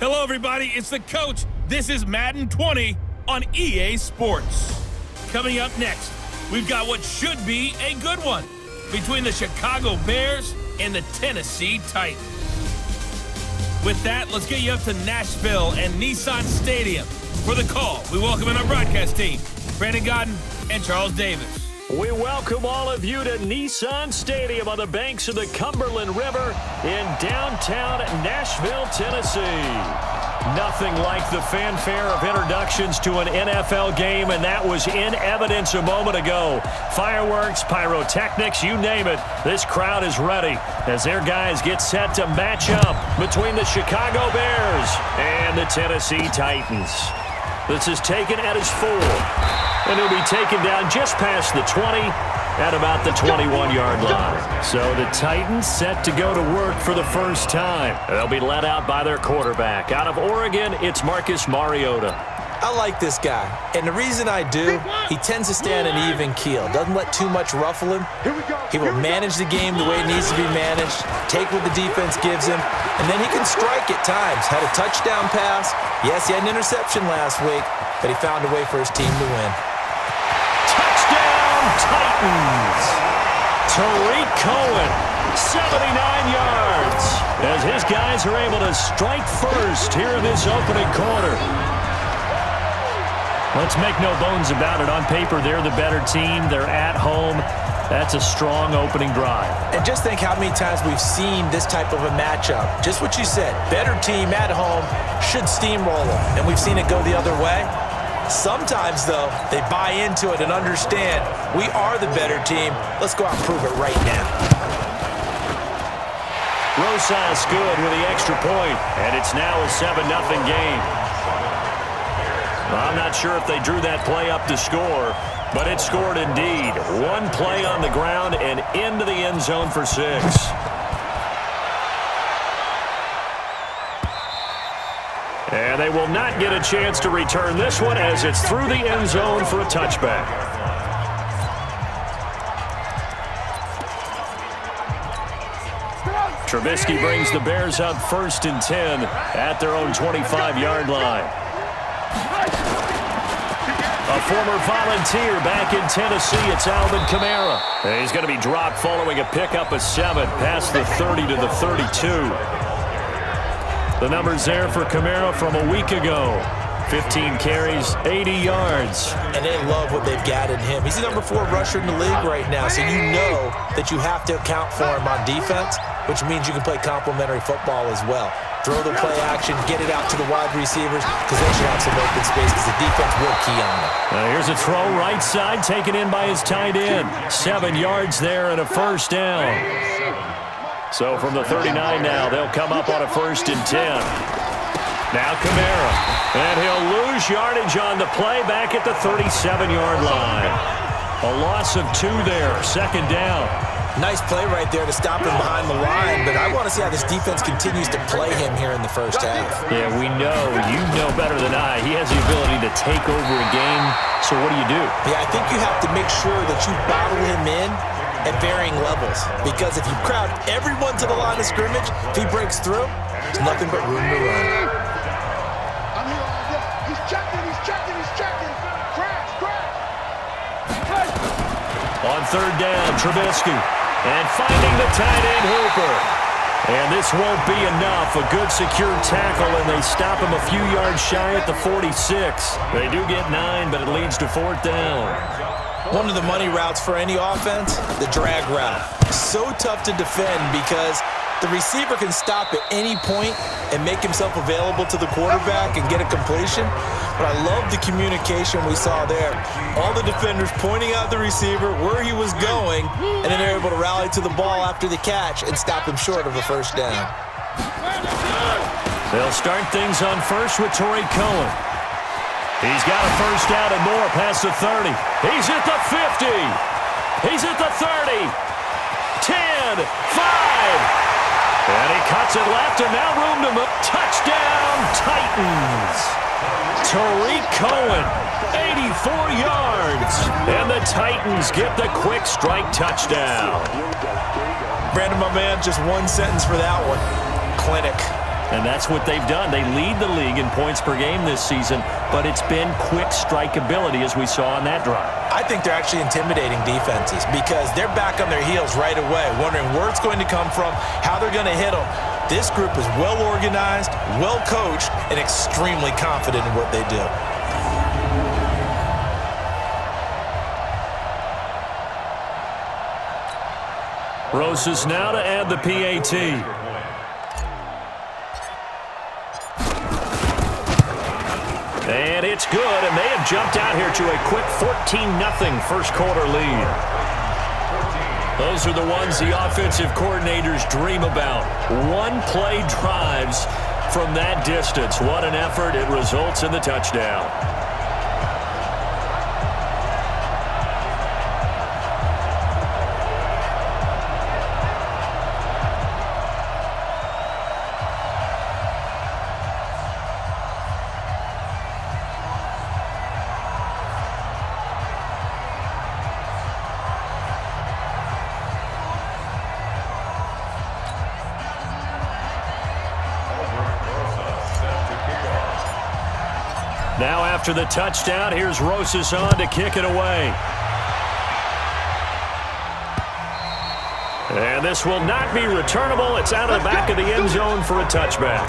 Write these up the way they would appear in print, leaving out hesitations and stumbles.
Hello, everybody. It's the coach. This is Madden 20 on EA Sports. Coming up next, we've got what should be a good one between the Chicago Bears and the Tennessee Titans. With that, let's get you up to Nashville and Nissan Stadium. For the call, we welcome in our broadcast team, Brandon Godden and Charles Davis. We welcome all of you to Nissan Stadium on the banks of the Cumberland River in downtown Nashville, Tennessee. Nothing like the fanfare of introductions to an NFL game, and that was in evidence a moment ago. Fireworks, pyrotechnics, you name it. This crowd is ready as their guys get set to match up between the Chicago Bears and the Tennessee Titans. This is taken at his 4. And he'll be taken down just past the 20 at about the 21-yard line. So the Titans set to go to work for the first time. They'll be led out by their quarterback. Out of Oregon, it's Marcus Mariota. I like this guy, and the reason I do, he tends to stand an even keel. Doesn't let too much ruffle him. He will manage the game the way it needs to be managed, take what the defense gives him, and then he can strike at times. Had a touchdown pass. Yes, he had an interception last week, but he found a way for his team to win. Titans. Tariq Cohen, 79 yards, as his guys are able to strike first here in this opening quarter. Let's make no bones about it. On paper, they're the better team. They're at home. That's a strong opening drive. And just think how many times we've seen this type of a matchup. Just what you said, better team at home should steamroll them, and we've seen it go the other way. Sometimes, though, they buy into it and understand we are the better team. Let's go out and prove it right now. Rosas good with the extra point, and it's now a 7-0 game. Well, I'm not sure if they drew that play up to score, but it scored indeed. One play on the ground and into the end zone for 6. And they will not get a chance to return this one as it's through the end zone for a touchback. Trubisky brings the Bears up 1st and 10 at their own 25-yard line. A former Volunteer back in Tennessee, it's Alvin Kamara. He's going to be dropped following a pickup of 7 past the 30 to the 32. The numbers there for Kamara from a week ago. 15 carries, 80 yards. And they love what they've got in him. He's the number 4 rusher in the league right now, so you know that you have to account for him on defense, which means you can play complementary football as well. Throw the play action, get it out to the wide receivers, because they should have some open space because the defense will key on them. Here's a throw right side, taken in by his tight end. 7 yards there and a first down. So from the 39 now, they'll come up on a 1st and 10. Now Kamara. And he'll lose yardage on the play back at the 37-yard line. A loss of 2 there, 2nd down. Nice play right there to stop him behind the line, but I want to see how this defense continues to play him here in the first half. Yeah, we know. You know better than I. He has the ability to take over a game, so what do? Yeah, I think you have to make sure that you bottle him in at varying levels, because if you crowd everyone to the line of scrimmage, if he breaks through, there's nothing but room to run. He's checking. On 3rd down, Trubisky, and finding the tight end Hooper. And this won't be enough. A good secure tackle, and they stop him a few yards shy at the 46. They do get 9, but it leads to 4th down. One of the money routes for any offense, the drag route. So tough to defend because the receiver can stop at any point and make himself available to the quarterback and get a completion. But I love the communication we saw there. All the defenders pointing out the receiver, where he was going, and then they're able to rally to the ball after the catch and stop him short of a first down. They'll start things on first with Tariq Cohen. He's got a first down and more past the 30. He's at the 50. He's at the 30. 10, 5. And he cuts it left, and now room to move. Touchdown, Titans. Tariq Cohen, 84 yards. And the Titans get the quick strike touchdown. Brandon, my man, just one sentence for that one. Clinic. And that's what they've done. They lead the league in points per game this season, but it's been quick strikeability as we saw on that drive. I think they're actually intimidating defenses because they're back on their heels right away, wondering where it's going to come from, how they're going to hit them. This group is well organized, well coached, and extremely confident in what they do. Rosas now to add the PAT. And it's good, and they have jumped out here to a quick 14-0 first quarter lead. Those are the ones the offensive coordinators dream about. One-play drives from that distance. What an effort. It results in the touchdown. Now after the touchdown, here's Rosas on to kick it away. And this will not be returnable. It's out of the back of the end zone for a touchback.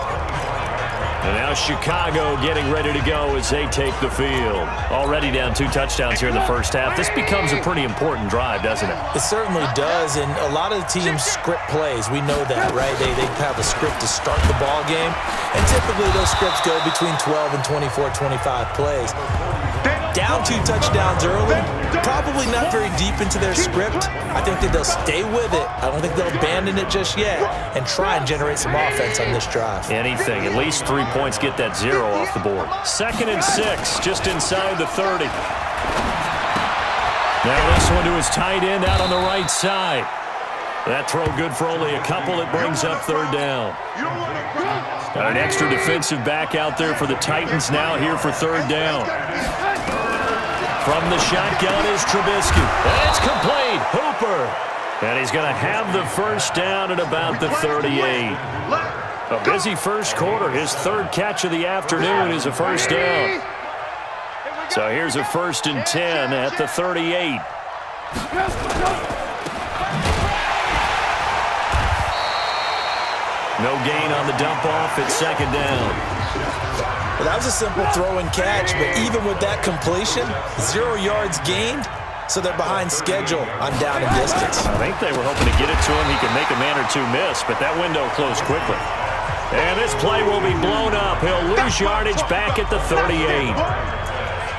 And now Chicago getting ready to go as they take the field. Already down 2 touchdowns here in the first half. This becomes a pretty important drive, doesn't it? It certainly does, and a lot of the teams script plays. We know that, right? They have a script to start the ball game, and typically those scripts go between 12 and 24, 25 plays. Down 2 touchdowns early, probably not very deep into their script. I think that they'll stay with it. I don't think they'll abandon it just yet and try and generate some offense on this drive. Anything. At least 3 points, get that 0 off the board. 2nd and 6, just inside the 30. Now this one to his tight end out on the right side. That throw good for only a couple. It brings up 3rd down. Got an extra defensive back out there for the Titans now here for 3rd down. From the shotgun is Trubisky. And it's complete. Hooper. And he's going to have the first down at about the 38. A busy first quarter. His 3rd catch of the afternoon is a first down. So here's a 1st and 10 at the 38. No gain on the dump off at 2nd down. Well, that was a simple throw and catch, but even with that completion, 0 yards gained, so they're behind schedule on down and distance. I think they were hoping to get it to him. He could make a man or 2 miss, but that window closed quickly. And this play will be blown up. He'll lose yardage back at the 38.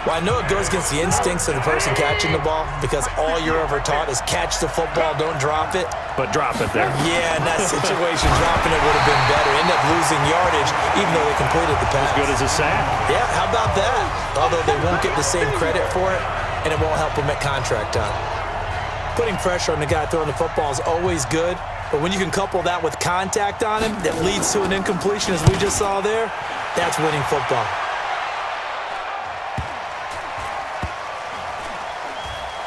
Well, I know it goes against the instincts of the person catching the ball because all you're ever taught is catch the football, don't drop it. But drop it there. Yeah, in that situation, dropping it would have been better. End up losing yardage even though they completed the pass. As good as a sack. Yeah, how about that? Although they won't get the same credit for it, and it won't help them at contract time. Putting pressure on the guy throwing the football is always good, but when you can couple that with contact on him that leads to an incompletion as we just saw there, that's winning football.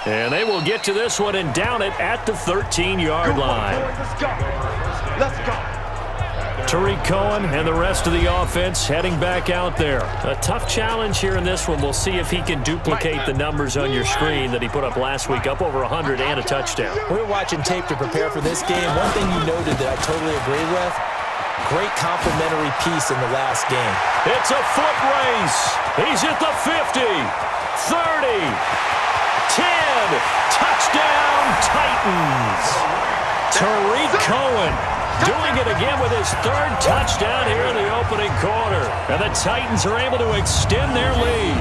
And they will get to this one and down it at the 13-yard line. Let's go. Tariq Cohen and the rest of the offense heading back out there. A tough challenge here in this one. We'll see if he can duplicate the numbers on your screen that he put up last week, up over 100 and a touchdown. We were watching tape to prepare for this game. One thing you noted that I totally agree with, great complimentary piece in the last game. It's a foot race. He's at the 50, 30, 10, touchdown Titans. Tariq Cohen doing it again with his 3rd touchdown here in the opening quarter. And the Titans are able to extend their lead.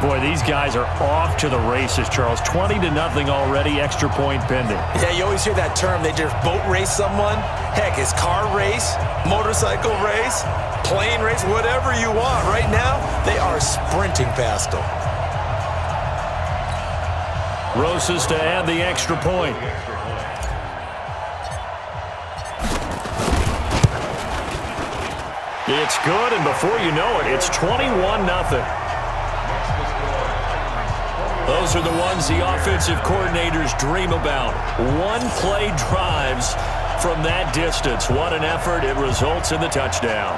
Boy, these guys are off to the races, Charles. 20-0 already, extra point pending. Yeah, you always hear that term. They just boat race someone. Heck, it's car race, motorcycle race, plane race, whatever you want. Right now, they are sprinting past them. Rosas to add the extra point. It's good, and before you know it, it's 21-0. Those are the ones the offensive coordinators dream about. One-play drives from that distance. What an effort. It results in the touchdown.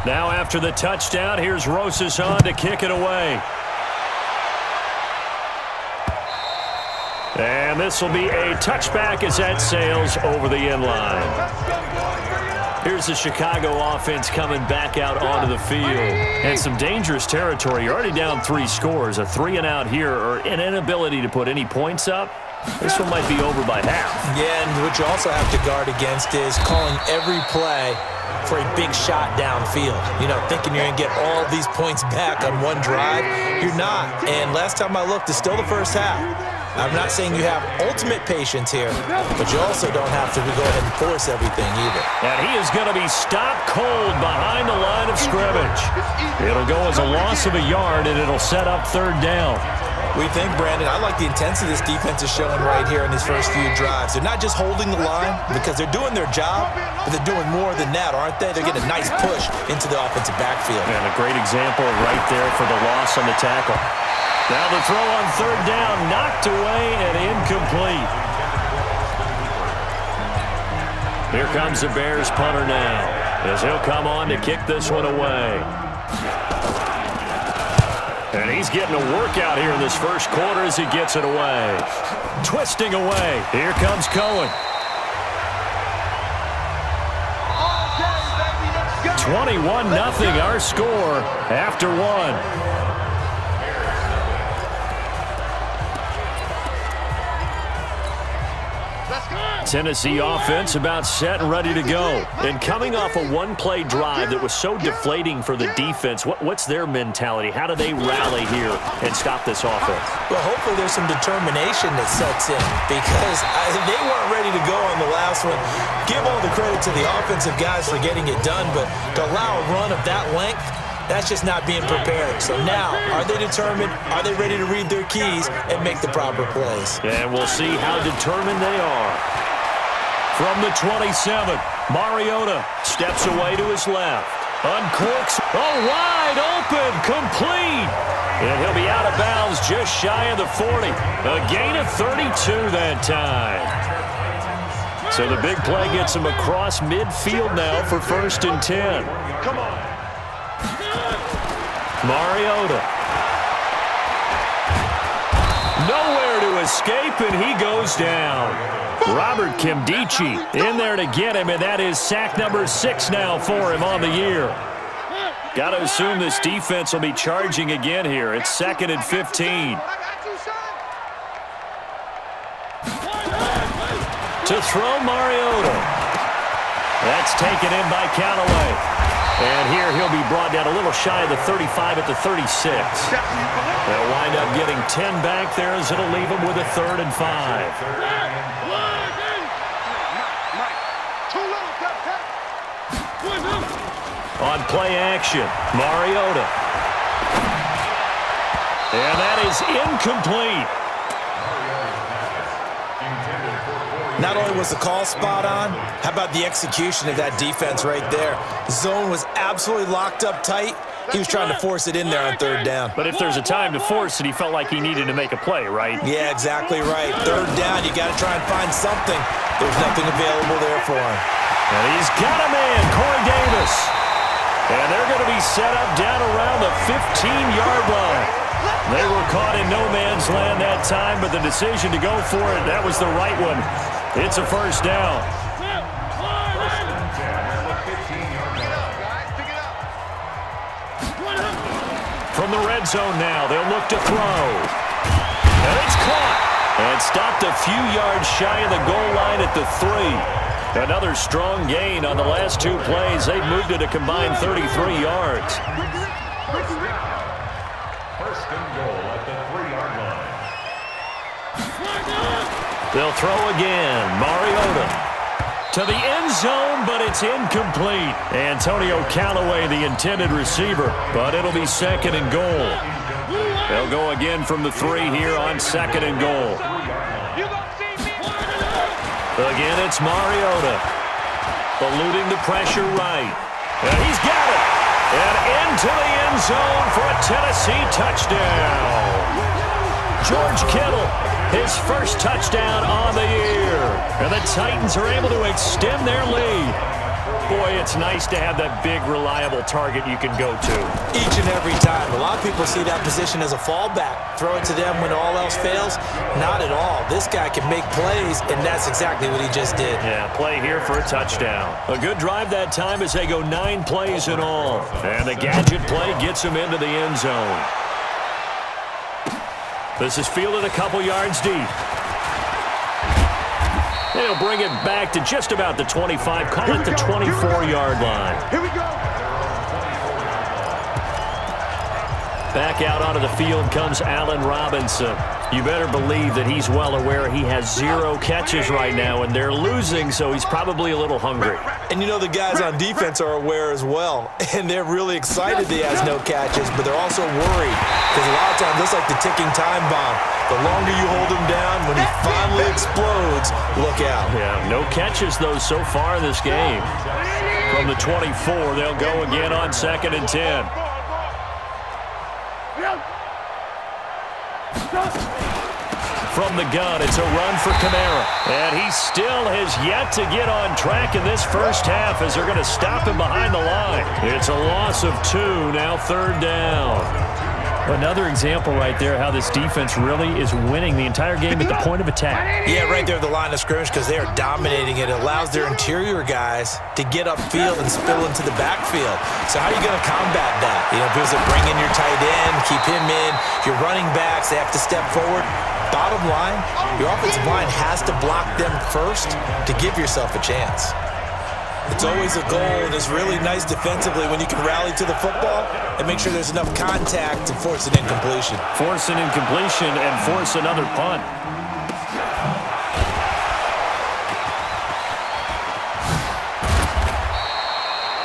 Now after the touchdown, here's Rosas on to kick it away. And this will be a touchback as that sails over the end line. Here's the Chicago offense coming back out onto the field. And some dangerous territory. You're already down 3 scores. A 3-and-out here or an inability to put any points up. This one might be over by half. Yeah, and what you also have to guard against is calling every play for a big shot downfield. You know, thinking you're going to get all these points back on one drive. You're not. And last time I looked, it's still the first half. I'm not saying you have ultimate patience here, but you also don't have to go ahead and force everything either. And he is going to be stopped cold behind the line of scrimmage. It'll go as a loss of a yard, and it'll set up 3rd down. What do you think, Brandon? I like the intensity this defense is showing right here in these first few drives. They're not just holding the line because they're doing their job, but they're doing more than that, aren't they? They're getting a nice push into the offensive backfield. And a great example right there for the loss on the tackle. Now the throw on 3rd down, knocked away and incomplete. Here comes the Bears punter now, as he'll come on to kick this one away. And he's getting a workout here in this first quarter as he gets it away. Twisting away. Here comes Cohen. 21-0 our score after 1. Tennessee offense about set and ready to go. And coming off a one-play drive that was so deflating for the defense, what's their mentality? How do they rally here and stop this offense? Well, hopefully there's some determination that sets in because they weren't ready to go on the last one. Give all the credit to the offensive guys for getting it done, but to allow a run of that length, that's just not being prepared. So now, are they determined? Are they ready to read their keys and make the proper plays? And we'll see how determined they are. From the 27, Mariota steps away to his left. Uncorks. Oh, wide open. Complete. And he'll be out of bounds just shy of the 40. A gain of 32 that time. So the big play gets him across midfield now for 1st and 10. Come on. Mariota. Nowhere to escape, and he goes down. Robert Kimdichie in there to get him, and that is sack number 6 now for him on the year. Got to assume this defense will be charging again here. It's 2nd and 15. To throw Mariota. That's taken in by Callaway. And here he'll be brought down a little shy of the 35 at the 36. They'll wind up getting 10 back there as it'll leave them with a 3rd and 5. On play action, Mariota. And that is incomplete. Not only was the call spot on, how about the execution of that defense right there? The zone was absolutely locked up tight. He was trying to force it in there on 3rd down. But if there's a time to force it, he felt like he needed to make a play, right? Yeah, exactly right. 3rd down, you got to try and find something. There's nothing available there for him. And he's got a man, Corey Davis. And they're going to be set up down around the 15-yard line. They were caught in no man's land that time, but the decision to go for it, that was the right one. It's a 1st down. From the red zone now, they'll look to throw. And it's caught. And stopped a few yards shy of the goal line at the 3. Another strong gain on the last 2 plays. They've moved it a combined 33 yards. First and goal at the 3-yard line. They'll throw again. Mariota to the end zone, but it's incomplete. Antonio Callaway, the intended receiver, but it'll be 2nd and goal. They'll go again from the 3 here on 2nd and goal. Again, it's Mariota. Eluding the pressure right. And he's got it. And into the end zone for a Tennessee touchdown. George Kittle, his first touchdown on the year. And the Titans are able to extend their lead. Boy, it's nice to have that big, reliable target you can go to. Each and every time. A lot of people see that position as a fallback. Throw it to them when all else fails. Not at all. This guy can make plays, and that's exactly what he just did. Yeah, play here for a touchdown. A good drive that time as they go 9 plays in all. And the gadget play gets him into the end zone. This is fielded a couple yards deep. They'll bring it back to just about the 25. Call it the 24-yard line. Here we go. Back out onto the field comes Allen Robinson. You better believe that he's well aware he has 0 catches right now, and they're losing, so he's probably a little hungry. And you know the guys on defense are aware as well, and they're really excited that he has no catches, but they're also worried because a lot of times it's like the ticking time bomb. The longer you hold him down, when he finally explodes, look out. Yeah, no catches, though, so far in this game. From the 24, they'll go again on 2nd and 10. From the gun, it's a run for Kamara. And he still has yet to get on track in this first half as they're going to stop him behind the line. It's a loss of 2, now 3rd down. Another example right there how this defense really is winning the entire game at the point of attack. Yeah, right there at the line of scrimmage because they are dominating it. It allows their interior guys to get upfield and spill into the backfield. So how are you going to combat that? You know, because they bring in your tight end, keep him in. Your running backs, they have to step forward. Bottom line, your offensive line has to block them first to give yourself a chance. It's always a goal, and it's really nice defensively when you can rally to the football and make sure there's enough contact to force an incompletion. Force an incompletion and force another punt.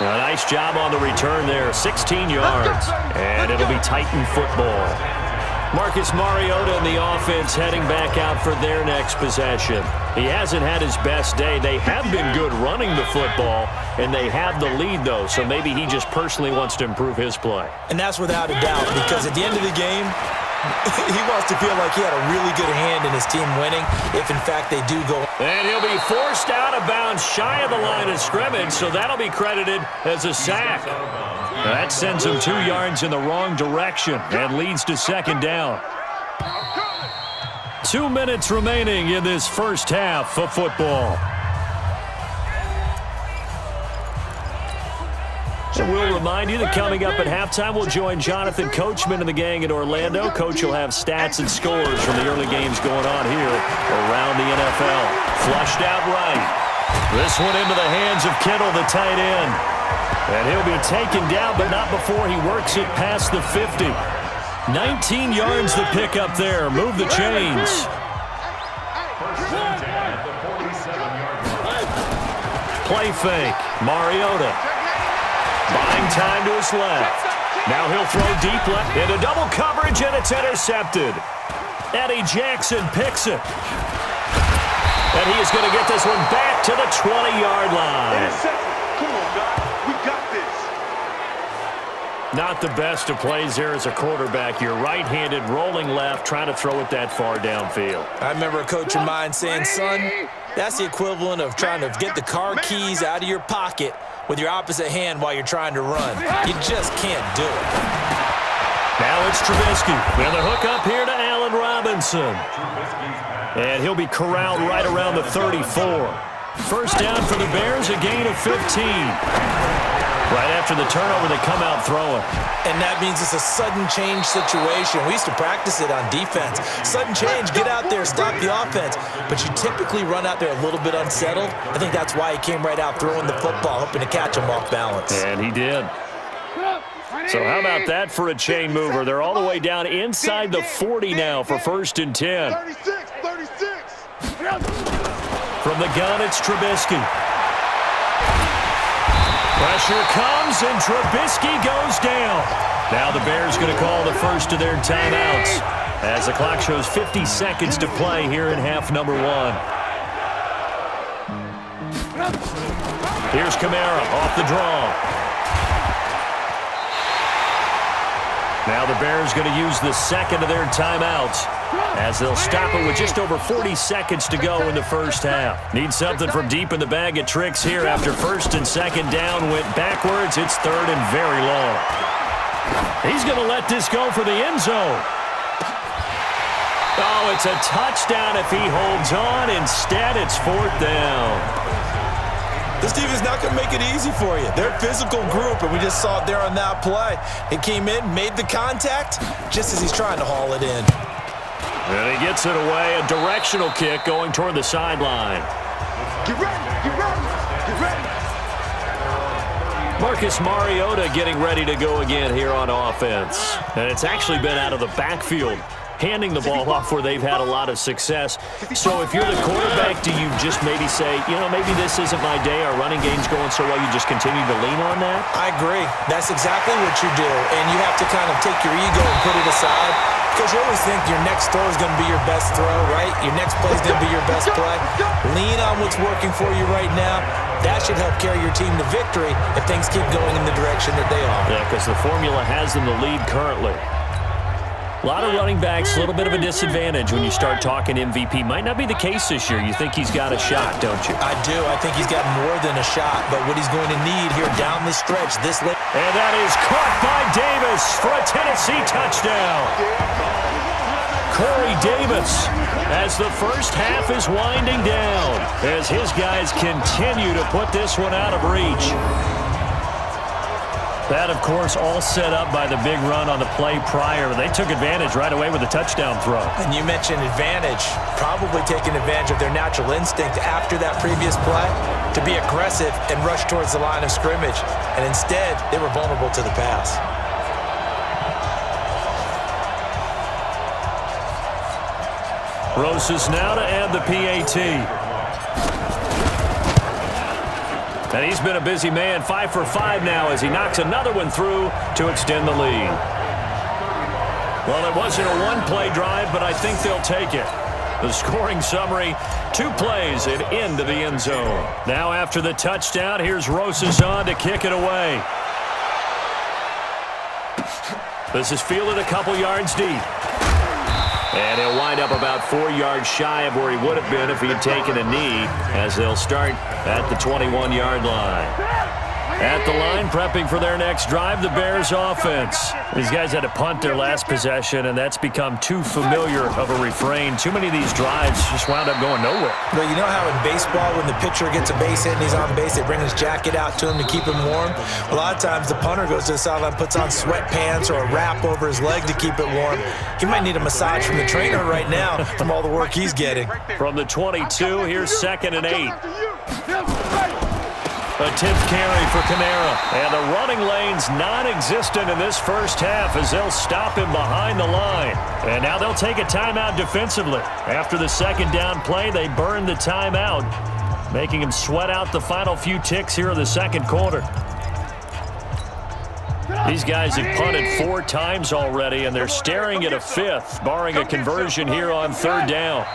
A nice job on the return there, 16 yards, and it'll be Titan football. Marcus Mariota and the offense heading back out for their next possession. He hasn't had his best day. They have been good running the football, and they have the lead, though, so maybe he just personally wants to improve his play. And that's without a doubt, because at the end of the game, he wants to feel like he had a really good hand in his team winning, if in fact they do go. And he'll be forced out of bounds shy of the line of scrimmage, so that'll be credited as a sack. That sends him 2 yards in the wrong direction and leads to 2nd down. 2 minutes remaining in this first half of football. And we'll remind you that coming up at halftime, we'll join Jonathan Coachman and the gang in Orlando. Coach will have stats and scores from the early games going on here around the NFL. Flushed out right. This one into the hands of Kittle, the tight end. And he'll be taken down, but not before he works it past the 50. 19 yards to pick up there. Move the chains. Play fake. Mariota. Buying time to his left. Now he'll throw deep left into double coverage, and it's intercepted. Eddie Jackson picks it. And he is going to get this one back to the 20-yard line. Come on, guys. We got this. Not the best of plays there as a quarterback. You're right-handed, rolling left, trying to throw it that far downfield. I remember a coach of mine saying, son, that's the equivalent of trying to get the car keys out of your pocket with your opposite hand while you're trying to run. You just can't do it. Now it's Trubisky. And the hook up here to Allen Robinson. And he'll be corralled right around the 34. First down for the Bears, a gain of 15. Right after the turnover, they come out throwing. And that means it's a sudden change situation. We used to practice it on defense. Sudden change, get out there, stop the offense. But you typically run out there a little bit unsettled. I think that's why he came right out throwing the football, hoping to catch him off balance. And he did. So how about that for a chain mover? They're all the way down inside the 40 now for 1st and 10. 36. From the gun, it's Trubisky. Pressure comes, and Trubisky goes down. Now the Bears going to call the first of their timeouts as the clock shows 50 seconds to play here in half number 1. Here's Kamara off the draw. Now the Bears going to use the second of their timeouts as they'll stop it with just over 40 seconds to go in the first half. Need something from deep in the bag of tricks here after 1st and 2nd down went backwards. It's 3rd and very long. He's going to let this go for the end zone. Oh, it's a touchdown if he holds on. Instead, it's 4th down. This team is not going to make it easy for you. They're a physical group, and we just saw it there on that play. He came in, made the contact, just as he's trying to haul it in. And he gets it away, a directional kick going toward the sideline. Get ready. Marcus Mariota getting ready to go again here on offense. And it's actually been out of the backfield, handing the ball off where they've had a lot of success. So if you're the quarterback, do you just maybe say, maybe this isn't my day, our running game's going so well, you just continue to lean on that? I agree. That's exactly what you do. And you have to kind of take your ego and put it aside, because you always think your next throw is going to be your best throw, right? Your next play is going to be your best play. Lean on what's working for you right now. That should help carry your team to victory if things keep going in the direction that they are. Yeah, because the formula has them the lead currently. A lot of running backs, a little bit of a disadvantage when you start talking MVP. Might not be the case this year. You think he's got a shot, don't you? I do. I think he's got more than a shot. But what he's going to need here down the stretch this late. And that is caught by Davis for a Tennessee touchdown. Corey Davis, as the first half is winding down, as his guys continue to put this one out of reach. That, of course, all set up by the big run on the play prior. They took advantage right away with a touchdown throw. And you mentioned advantage, probably taking advantage of their natural instinct after that previous play to be aggressive and rush towards the line of scrimmage. And instead, they were vulnerable to the pass. Roses now to add the PAT. And he's been a busy man, 5 for 5 now as he knocks another one through to extend the lead. Well, it wasn't a one-play drive, but I think they'll take it. The scoring summary, 2 plays and into the end zone. Now after the touchdown, here's Roses on to kick it away. This is fielded a couple yards deep. And he'll wind up about 4 yards shy of where he would have been if he had taken a knee, as they'll start at the 21-yard line. At the line, prepping for their next drive, the Bears offense. These guys had to punt their last possession, and that's become too familiar of a refrain. Too many of these drives just wound up going nowhere. But you know how in baseball, when the pitcher gets a base hit and he's on base, they bring his jacket out to him to keep him warm? A lot of times the punter goes to the sideline, puts on sweatpants or a wrap over his leg to keep it warm. He might need a massage from the trainer right now from all the work he's getting. From the 22, here's 2nd and 8. A 10th carry for Kamara. And the running lane's non-existent in this first half as they'll stop him behind the line. And now they'll take a timeout defensively. After the second down play, they burn the timeout, making him sweat out the final few ticks here in the second quarter. These guys have punted 4 times already, and they're staring at a 5th, barring a conversion here on 3rd down.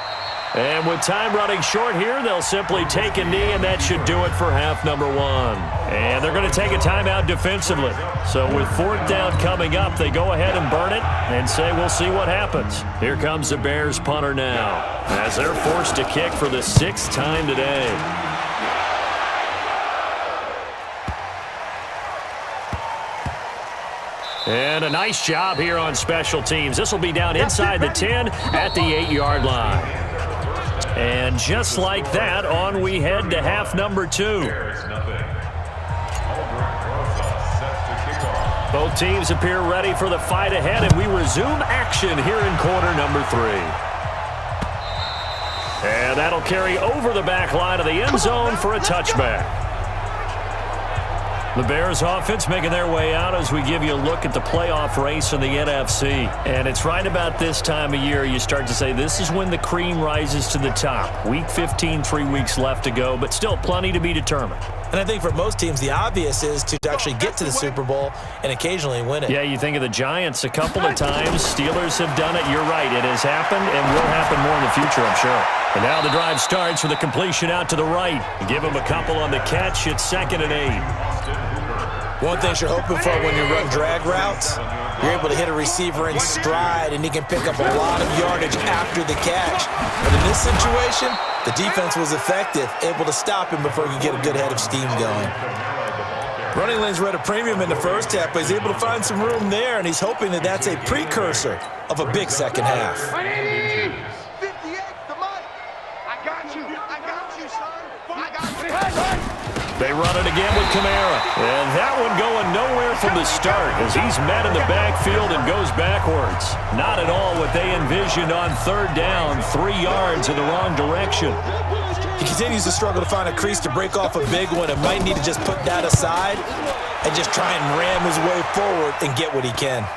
And with time running short here, they'll simply take a knee, and that should do it for half number 1. And they're going to take a timeout defensively. So with 4th down coming up, they go ahead and burn it and say we'll see what happens. Here comes the Bears punter now as they're forced to kick for the 6th time today. And a nice job here on special teams. This will be down inside the 10 at the 8-yard line. And just like that, on we head to half number 2. Both teams appear ready for the fight ahead, and we resume action here in quarter number 3. And that'll carry over the back line of the end zone for a touchback. The Bears offense making their way out as we give you a look at the playoff race in the NFC. And it's right about this time of year you start to say this is when the cream rises to the top. Week 15, 3 weeks left to go, but still plenty to be determined. And I think for most teams, the obvious is to actually get to the Super Bowl and occasionally win it. Yeah, you think of the Giants a couple of times. Steelers have done it. You're right. It has happened and will happen more in the future, I'm sure. And now the drive starts with a completion out to the right. Give him a couple on the catch. It's 2nd and 8. One thing you're hoping for when you run drag routes, you're able to hit a receiver in stride, and he can pick up a lot of yardage after the catch. But in this situation, the defense was effective, able to stop him before he could get a good head of steam going. Running lanes were at a premium in the first half, but he's able to find some room there, and he's hoping that that's a precursor of a big second half. 58, the money. I got you, son. I got you. They run it again with Kamara. And that one going nowhere from the start as he's met in the backfield and goes backwards. Not at all what they envisioned on 3rd down, 3 yards in the wrong direction. He continues to struggle to find a crease to break off a big one and might need to just put that aside and just try and ram his way forward and get what he can.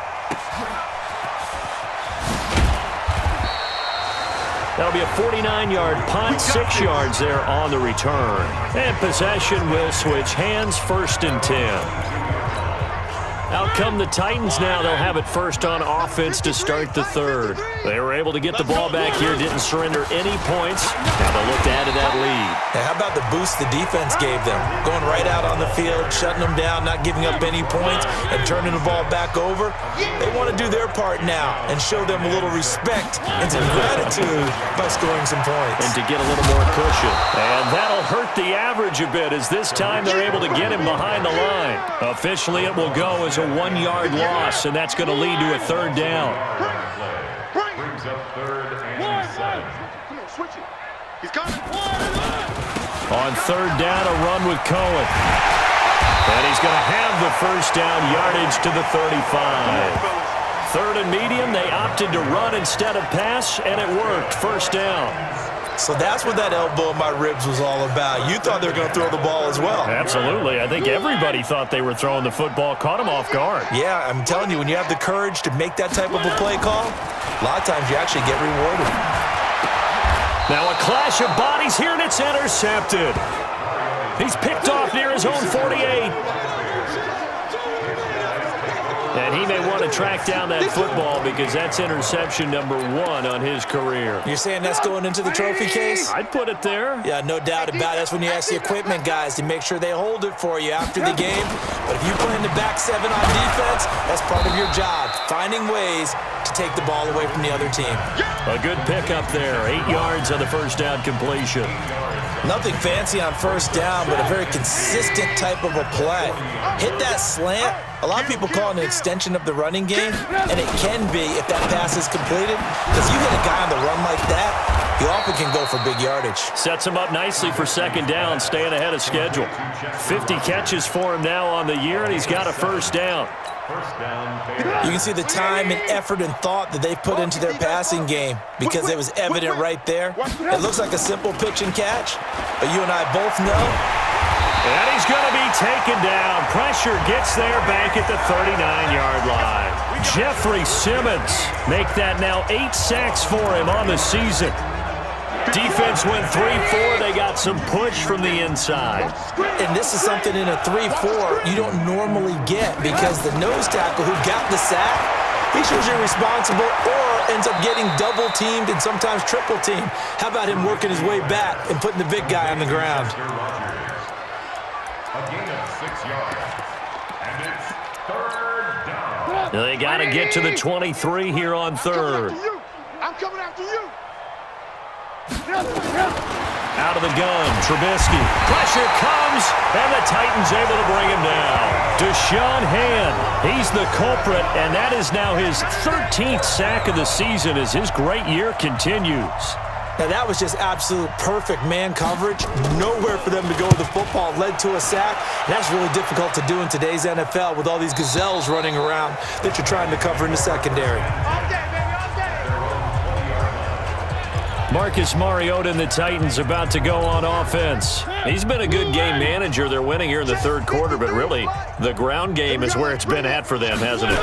That'll be a 49-yard punt, 6 yards there on the return. And possession will switch hands, 1st and 10. Out come the Titans now. They'll have it first on offense to start the 3rd. They were able to get the ball back here, didn't surrender any points. Now they'll look to add to that lead. Now, how about the boost the defense gave them? Going right out on the field, shutting them down, not giving up any points, and turning the ball back over. They want to do their part now and show them a little respect and some gratitude by scoring some points. And to get a little more cushion. And that'll hurt the average a bit as this time they're able to get him behind the line. Officially, it will go as a 1-yard loss, and that's going to lead to a 3rd down. Brings up 3rd and 7. Come on, switch it. He's coming. On 3rd down, a run with Cohen. And he's going to have the first down yardage to the 35. 3rd and medium, they opted to run instead of pass, and it worked. 1st down. So that's what that elbow in my ribs was all about. You thought they were going to throw the ball as well. Absolutely. I think everybody thought they were throwing the football, caught him off guard. Yeah, I'm telling you, when you have the courage to make that type of a play call, a lot of times you actually get rewarded. Now a clash of bodies here, and it's intercepted. He's picked off near his own 48. And he may want to track down that football because that's interception number 1 on his career. You're saying that's going into the trophy case? I'd put it there. Yeah, no doubt about it. That's when you ask the equipment guys to make sure they hold it for you after the game. But if you play in the back 7 on defense, that's part of your job, finding ways to take the ball away from the other team. A good pickup there. 8 yards on the first down completion. Nothing fancy on first down, but a very consistent type of a play. Hit that slant. A lot of people call it an extension of the running game, and it can be if that pass is completed. Because you hit a guy on the run like that, he often can go for big yardage. Sets him up nicely for 2nd down, staying ahead of schedule. 50 catches for him now on the year, and he's got a first down. You can see the time and effort and thought that they put into their passing game because it was evident right there. It looks like a simple pitch and catch, but you and I both know. And he's going to be taken down. Pressure gets there back at the 39-yard line. Jeffrey Simmons make that now 8 sacks for him on the season. Defense went 3-4. They got some push from the inside. And this is something in a 3-4 you don't normally get because the nose tackle who got the sack, he's usually responsible or ends up getting double-teamed and sometimes triple-teamed. How about him working his way back and putting the big guy on the ground? A gain of 6 yards. And it's 3rd down. They got to get to the 23 here on 3rd. I'm coming after you. Out of the gun, Trubisky. Pressure comes, and the Titans able to bring him down. Deshaun Hand, he's the culprit, and that is now his 13th sack of the season as his great year continues. Now, that was just absolute perfect man coverage. Nowhere for them to go with the football. Led to a sack. And that's really difficult to do in today's NFL with all these gazelles running around that you're trying to cover in the secondary. Marcus Mariota and the Titans about to go on offense. He's been a good game manager. They're winning here in the third quarter, but really, the ground game is where it's been at for them, hasn't it?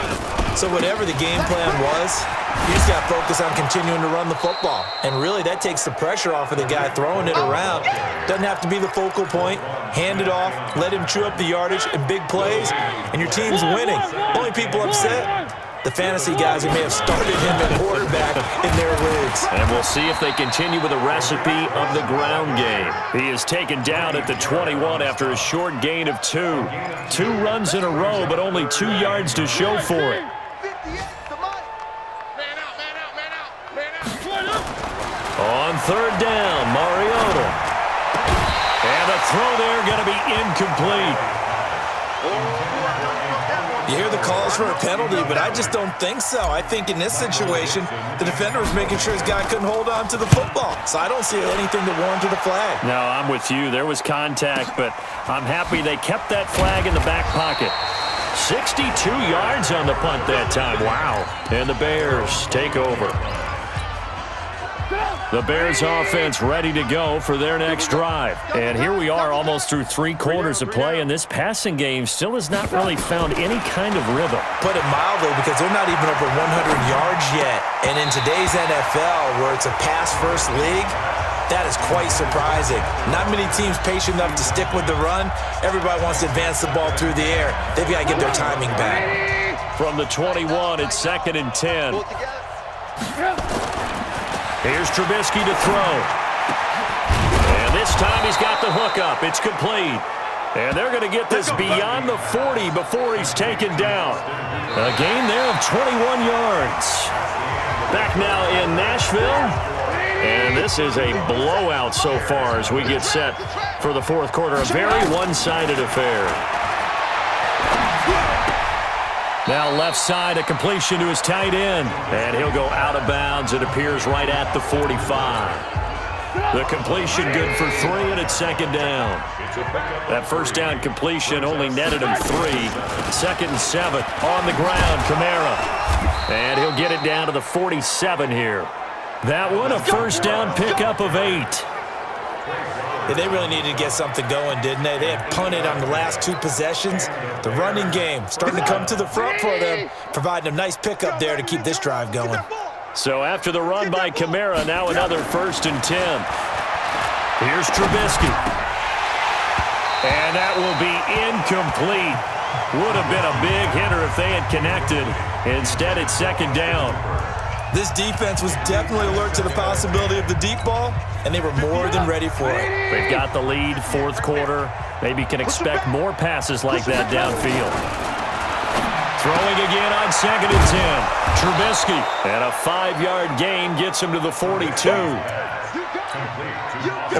So whatever the game plan was, he's got to focus on continuing to run the football. And really, that takes the pressure off of the guy throwing it around. Doesn't have to be the focal point. Hand it off, let him chew up the yardage in big plays, and your team's winning. Only people upset, the fantasy guys who may have started him at quarterback in their leagues. And we'll see if they continue with a recipe of the ground game. He is taken down at the 21 after a short gain of 2. 2 runs in a row, but only 2 yards to show for it. On third down, Mariota. And the throw there going to be incomplete. You hear the calls for a penalty, but I just don't think so. I think in this situation, the defender was making sure his guy couldn't hold on to the football. So I don't see anything that warranted a flag. No, I'm with you. There was contact, but I'm happy they kept that flag in the back pocket. 62 yards on the punt that time. Wow. And the Bears take over. The Bears offense ready to go for their next drive. And here we are almost through 3 quarters of play, and this passing game still has not really found any kind of rhythm. Put it mildly, because they're not even over 100 yards yet. And in today's NFL, where it's a pass-first league, that is quite surprising. Not many teams patient enough to stick with the run. Everybody wants to advance the ball through the air. They've got to get their timing back. From the 21, it's 2nd and 10. Here's Trubisky to throw. And this time he's got the hook up. It's complete. And they're going to get this beyond the 40 before he's taken down. A gain there of 21 yards. Back now in Nashville. And this is a blowout so far as we get set for the fourth quarter. A very one-sided affair. Now left side, a completion to his tight end. And he'll go out of bounds. It appears right at the 45. The completion good for 3, and it's 2nd down. That first down completion only netted him 3. 2nd and 7 on the ground, Kamara. And he'll get it down to the 47 here. That one, a first down pickup of 8. Yeah, they really needed to get something going, didn't they? They had punted on the last 2 possessions. The running game starting to come to the front for them, providing a nice pickup there to keep this drive going. So after the run by Kamara, now another 1st and 10. Here's Trubisky. And that will be incomplete. Would have been a big hitter if they had connected. Instead, it's 2nd down. This defense was definitely alert to the possibility of the deep ball, and they were more than ready for it. They've got the lead, 4th quarter. Maybe can expect more passes like that downfield. Throwing again on 2nd and 10. Trubisky. And a 5-yard gain gets him to the 42. And,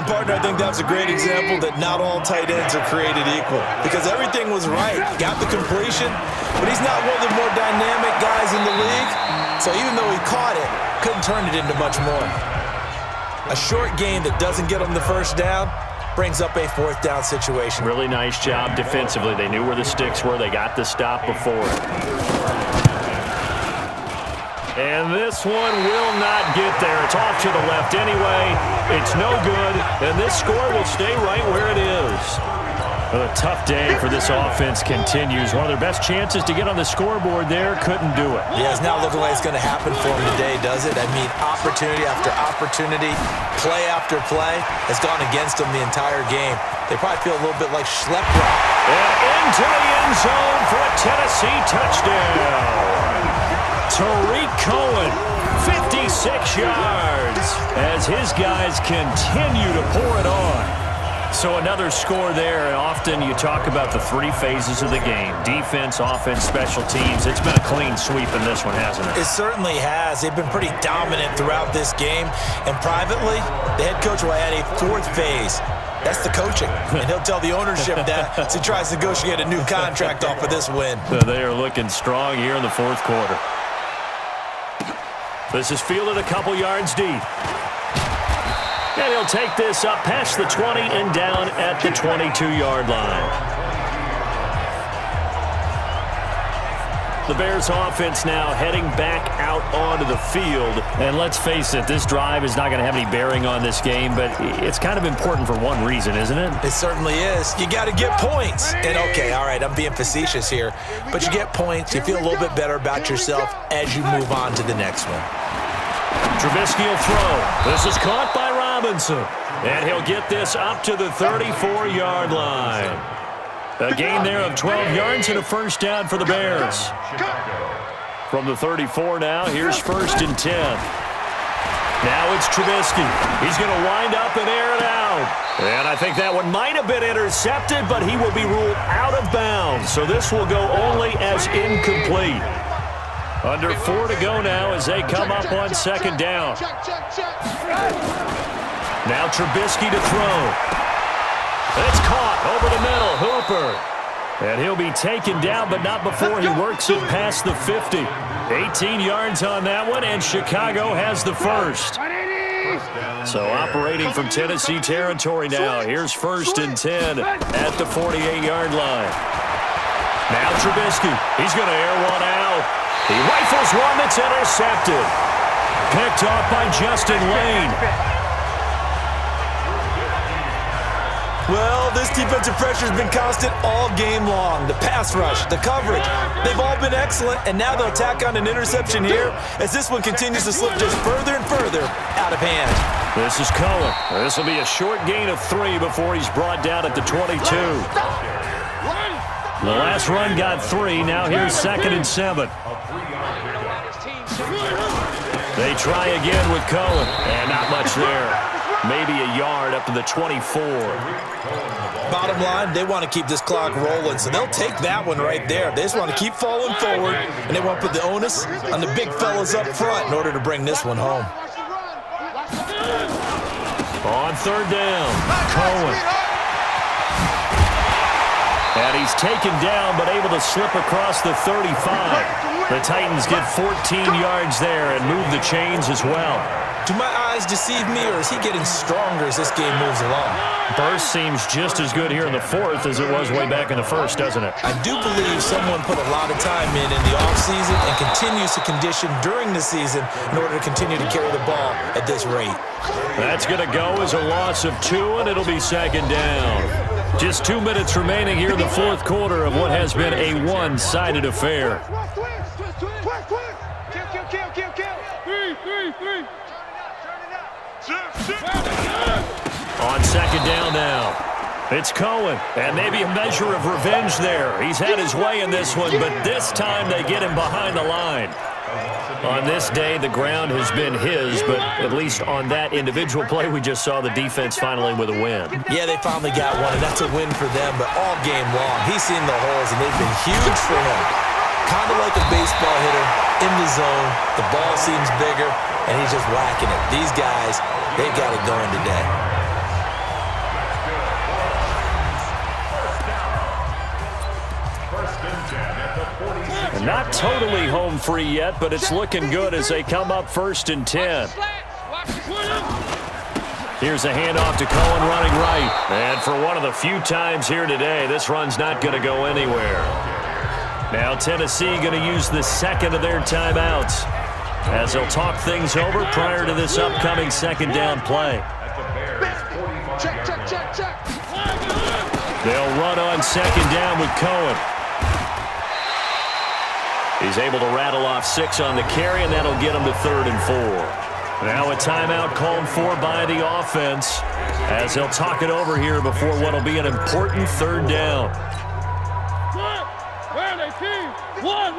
partner, I think that's a great example that not all tight ends are created equal, because everything was right. Got the completion, but he's not one of the more dynamic guys in the league. So even though he caught it, couldn't turn it into much more. A short gain that doesn't get him the first down brings up a 4th down situation. Really nice job defensively. They knew where the sticks were. They got the stop before it. And this one will not get there. It's off to the left anyway. It's no good. And this score will stay right where it is. Well, a tough day for this offense continues. One of their best chances to get on the scoreboard there, couldn't do it. Yeah, it's not looking like it's going to happen for them today, does it? I mean, opportunity after opportunity, play after play has gone against them the entire game. They probably feel a little bit like Schlepp Rock. And into the end zone for a Tennessee touchdown. Tariq Cohen, 56 yards, as his guys continue to pour it on. So another score there. Often you talk about the 3 phases of the game. Defense, offense, special teams. It's been a clean sweep in this one, hasn't it? It certainly has. They've been pretty dominant throughout this game. And privately, the head coach will add a 4th phase. That's the coaching. And he'll tell the ownership that as he tries to negotiate a new contract off of this win. They are looking strong here in the 4th quarter. This is fielded a couple yards deep. And he'll take this up past the 20 and down at the 22-yard line. The Bears offense now heading back out onto the field. And let's face it, this drive is not going to have any bearing on this game, but it's kind of important for one reason, isn't it? It certainly is. You got to get points. And okay, all right, I'm being facetious here, but you get points, you feel a little bit better about yourself as you move on to the next one. Trubisky will throw. This is caught by Robinson. And he'll get this up to the 34-yard line. A gain there of 12 yards and a first down for the Bears. From the 34 now, here's 1st and 10. Now it's Trubisky. He's going to wind up and air it out. And I think that one might have been intercepted, but he will be ruled out of bounds. So this will go only as incomplete. Under 4 to go now as they come up on 2nd down. Now Trubisky to throw. It's caught over the middle. Hooper. And he'll be taken down, but not before he works it past the 50. 18 yards on that one, and Chicago has the first. So operating from Tennessee territory now. Here's 1st and 10 at the 48-yard line. Now Trubisky. He's going to air one out. He rifles one that's intercepted. Picked off by Justin Lane. Well, this defensive pressure has been constant all game long. The pass rush, the coverage, they've all been excellent, and now they'll tack on an interception here as this one continues to slip just further and further out of hand. This is Cohen. This will be a short gain of 3 before he's brought down at the 22. The last run got 3. Now here's 2nd and 7. They try again with Cohen, and not much there. Maybe a yard up to the 24. Bottom line, they want to keep this clock rolling, so they'll take that one right there. They just want to keep falling forward, and they want to put the onus on the big fellas up front in order to bring this one home. On 3rd down, Cohen. And he's taken down, but able to slip across the 35. The Titans get 14 yards there and move the chains as well. Do my eyes deceive me, or is he getting stronger as this game moves along? Burst seems just as good here in the 4th as it was way back in the 1st, doesn't it? I do believe someone put a lot of time in the offseason and continues to condition during the season in order to continue to carry the ball at this rate. That's going to go as a loss of 2, and it'll be 2nd down. Just 2 minutes remaining here in the 4th quarter of what has been a one-sided affair. On 2nd down now, it's Cohen, and maybe a measure of revenge there. He's had his way in this one, but this time they get him behind the line. On this day, the ground has been his, but at least on that individual play, we just saw the defense finally with a win. Yeah, they finally got one, and that's a win for them, but all game long, he's seen the holes, and they've been huge for him. Kind of like a baseball hitter in the zone. The ball seems bigger, and he's just whacking it. These guys, they've got it going today. And not totally home free yet, but it's looking good as they come up 1st and 10. Here's a handoff to Cohen running right. And for one of the few times here today, this run's not going to go anywhere. Now Tennessee going to use the 2nd of their timeouts as they'll talk things over prior to this upcoming 2nd down play. They'll run on 2nd down with Cohen. He's able to rattle off 6 on the carry, and that'll get him to 3rd and 4. Now a timeout called for by the offense as they'll talk it over here before what will be an important 3rd down. Where are they, team? One.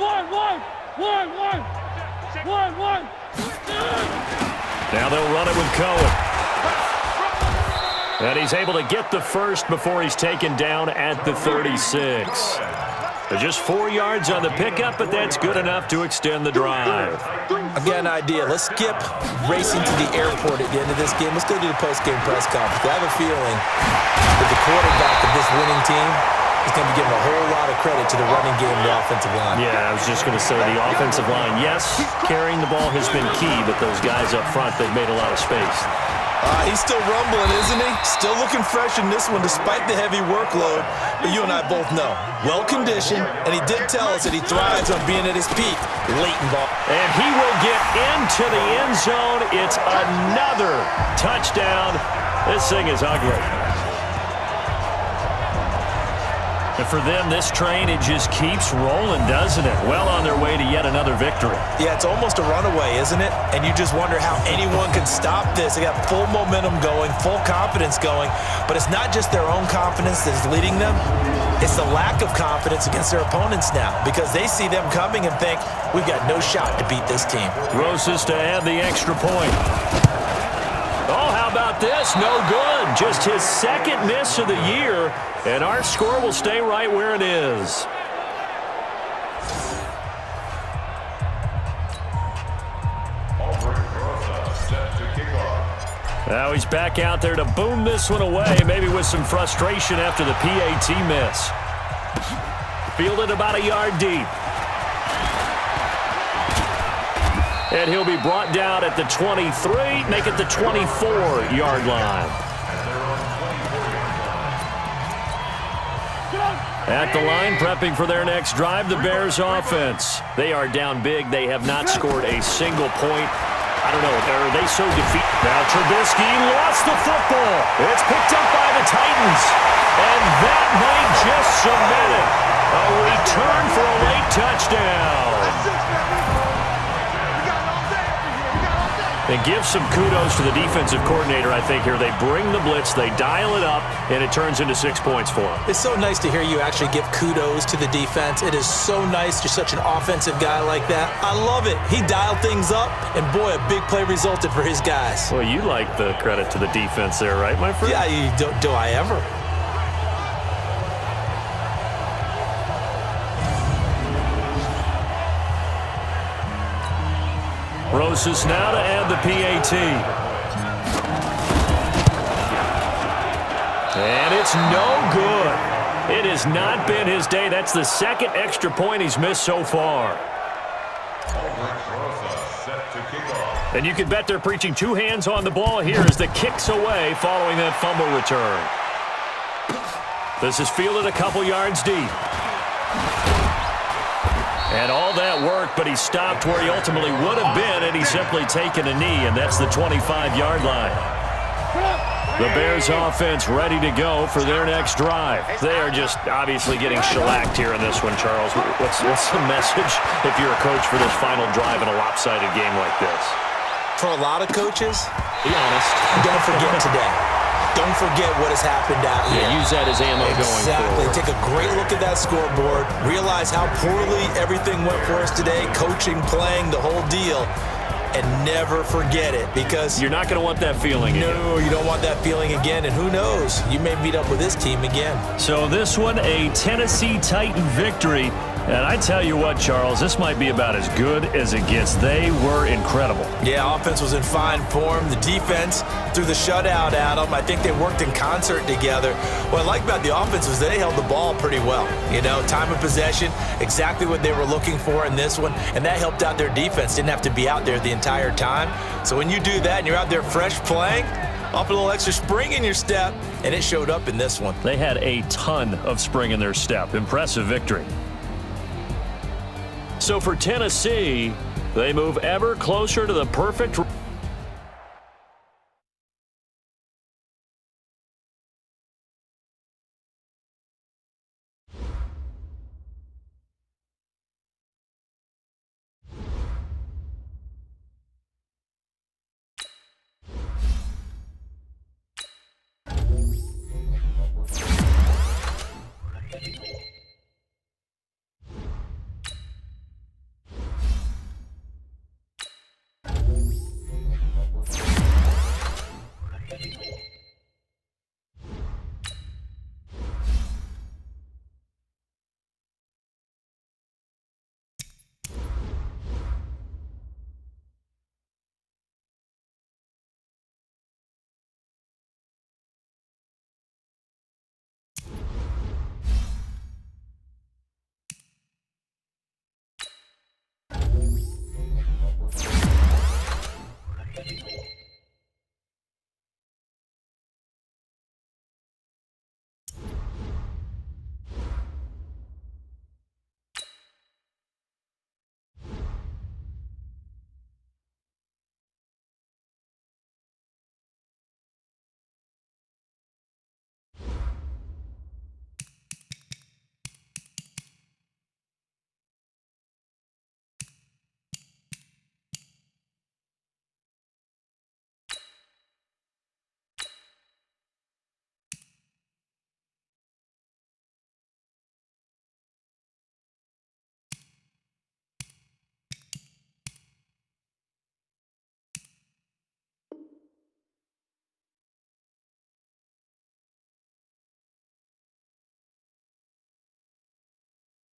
Now they'll run it with Cohen. And he's able to get the first before he's taken down at the 36. Just 4 yards on the pickup, but that's good enough to extend the drive. I've got an idea. Let's skip racing to the airport at the end of this game. Let's go do the post-game press conference. I have a feeling that the quarterback of this winning team is going to be giving a whole lot of credit to the running game and the offensive line. Yeah, I was just going to say the offensive line. Yes, carrying the ball has been key, but those guys up front, they've made a lot of space. He's still rumbling, isn't he? Still looking fresh in this one despite the heavy workload. But you and I both know, well-conditioned, and he did tell us that he thrives on being at his peak. Late in ball. And he will get into the end zone. It's another touchdown. This thing is ugly. And for them, this train, it just keeps rolling, doesn't it? Well on their way to yet another victory. Yeah, it's almost a runaway, isn't it? And you just wonder how anyone can stop this. They got full momentum going, full confidence going. But it's not just their own confidence that's leading them. It's the lack of confidence against their opponents now because they see them coming and think, we've got no shot to beat this team. Rosas to add the extra point. Oh, how about this? No good. Just his second miss of the year, and our score will stay right where it is. Now he's back out there to boom this one away, maybe with some frustration after the PAT miss. Fielded about a yard deep. And he'll be brought down at the 23, make it the 24-yard line. At the line, prepping for their next drive, the Bears offense. They are down big. They have not scored a single point. I don't know, are they so defeated? Now Trubisky lost the football. It's picked up by the Titans. And that might just cement it. A return for a late touchdown. And give some kudos to the defensive coordinator, I think, here. They bring the blitz, they dial it up, and it turns into 6 points for them. It's so nice to hear you actually give kudos to the defense. It is so nice. You're such an offensive guy like that. I love it. He dialed things up, and boy, a big play resulted for his guys. Well, you like the credit to the defense there, right, my friend? Yeah, do I ever? Rosas now to add the PAT. And it's no good. It has not been his day. That's the second extra point he's missed so far. And you can bet they're preaching two hands on the ball here as the kick's away following that fumble return. This is fielded a couple yards deep. And all that work, but he stopped where he ultimately would have been, and he's simply taken a knee, and that's the 25-yard line. The Bears offense ready to go for their next drive. They are just obviously getting shellacked here in this one, Charles. What's the message if you're a coach for this final drive in a lopsided game like this? For a lot of coaches, be honest, don't forget today. Don't forget what has happened out here. Yeah, use that as ammo going forward. Exactly. Take a great look at that scoreboard. Realize how poorly everything went for us today. Coaching, playing, the whole deal. And never forget it because... You're not going to want that feeling again. No, you don't want that feeling again. And who knows? You may meet up with this team again. So this one, a Tennessee Titan victory. And I tell you what, Charles, this might be about as good as it gets. They were incredible. Yeah, offense was in fine form. The defense threw the shutout at them. I think they worked in concert together. What I like about the offense was they held the ball pretty well. You know, time of possession, exactly what they were looking for in this one. And that helped out their defense. Didn't have to be out there the entire time. So when you do that and you're out there fresh playing, off a little extra spring in your step, and it showed up in this one. They had a ton of spring in their step. Impressive victory. So for Tennessee, they move ever closer to the perfect